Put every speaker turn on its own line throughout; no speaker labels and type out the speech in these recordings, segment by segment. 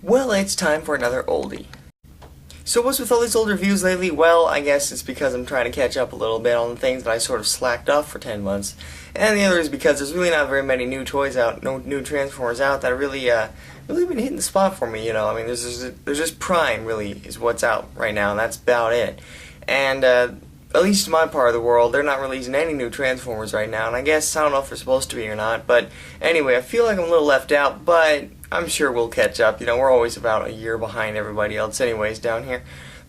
Well, it's time for another oldie. So what's with all these old reviews lately? Well, I guess it's because I'm trying to catch up a little bit on the things that I sort of slacked off for 10 months. And the other is because there's really not very many new toys out, no new Transformers out that really been hitting the spot for me, you know. I mean, there's just Prime, really, is what's out right now, and that's about it. And, at least in my part of the world, they're not releasing any new Transformers right now, and I guess, I don't know if they're supposed to be or not, but anyway, I feel like I'm a little left out, but I'm sure we'll catch up. You know, we're always about a year behind everybody else anyways down here.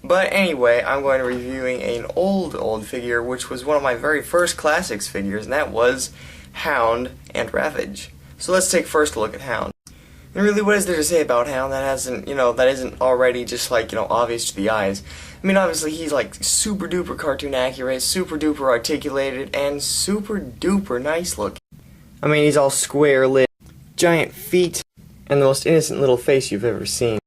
But anyway, I'm going to be reviewing an old figure, which was one of my very first Classics figures, and that was Hound and Ravage. So let's take first a look at Hound. And really, what is there to say about Hound that hasn't, that isn't already just like, obvious to the eyes? I mean, obviously he's like super duper cartoon accurate, super duper articulated, and super duper nice looking. I mean, he's all square lit, giant feet, and the most innocent little face you've ever seen.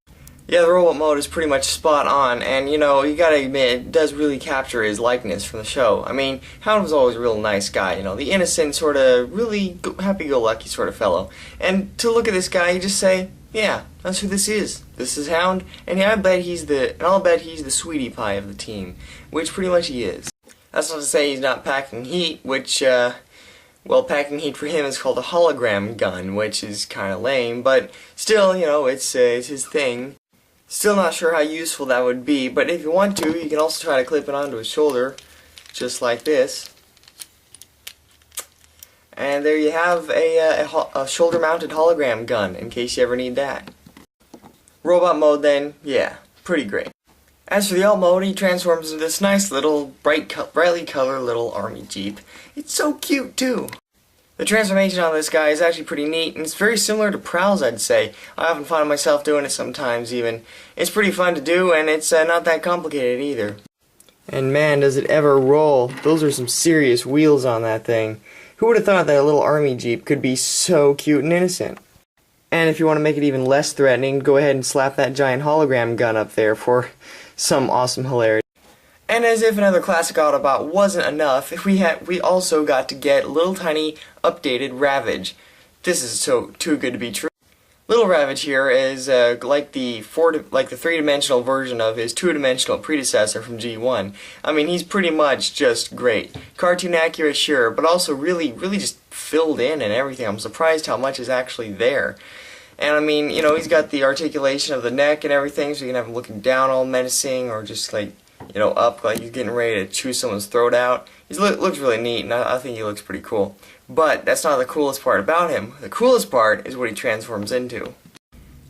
Yeah, the robot mode is pretty much spot on, and you gotta admit, it does really capture his likeness from the show. I mean, Hound was always a real nice guy, the innocent, sort of, really happy-go-lucky sort of fellow. And to look at this guy, you just say, yeah, that's who this is. This is Hound, and yeah, I'll bet he's the sweetie pie of the team, which pretty much he is. That's not to say he's not packing heat, which, well, packing heat for him is called a hologram gun, which is kind of lame, but still, it's his thing. Still not sure how useful that would be, but if you want to, you can also try to clip it onto his shoulder, just like this. And there you have a shoulder-mounted hologram gun, in case you ever need that. Robot mode then, yeah, pretty great. As for the alt mode, he transforms into this nice little, brightly colored little army jeep. It's so cute, too. The transformation on this guy is actually pretty neat, and it's very similar to Prowl's, I'd say. I often find myself doing it sometimes, even. It's pretty fun to do, and it's not that complicated, either. And man, does it ever roll. Those are some serious wheels on that thing. Who would have thought that a little army jeep could be so cute and innocent? And if you want to make it even less threatening, go ahead and slap that giant hologram gun up there for some awesome hilarity. And as if another classic Autobot wasn't enough, we also got to get little tiny updated Ravage. This is so too good to be true. Little Ravage here is like the three-dimensional version of his two-dimensional predecessor from G1. I mean, he's pretty much just great. Cartoon accurate, sure, but also really just filled in and everything. I'm surprised how much is actually there. And I mean, he's got the articulation of the neck and everything, so you can have him looking down all menacing, or just like, up like he's getting ready to chew someone's throat out. He looks really neat, and I think he looks pretty cool. But that's not the coolest part about him. The coolest part is what he transforms into.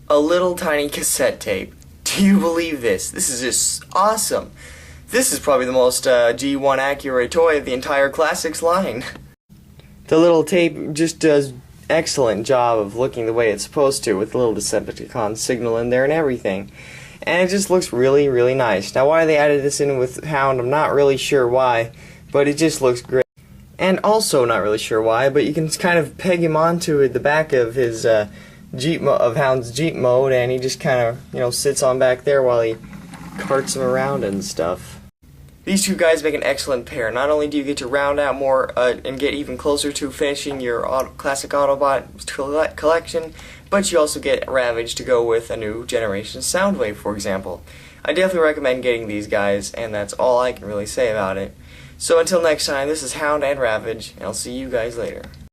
A little tiny cassette tape. Do you believe this? This is just awesome. This is probably the most G1 accurate toy of the entire Classics line. The little tape just does excellent job of looking the way it's supposed to, with the little Decepticon signal in there and everything. And it just looks really nice. Now why they added this in with Hound, I'm not really sure why, but it just looks great. And also not really sure why, but you can kind of peg him onto the back of his Hound's Jeep mode, and he just kind of, sits on back there while he carts him around and stuff. These two guys make an excellent pair. Not only do you get to round out more and get even closer to finishing your classic Autobot collection, but you also get Ravage to go with a new generation Soundwave, for example. I definitely recommend getting these guys, and that's all I can really say about it. So until next time, this is Hound and Ravage, and I'll see you guys later.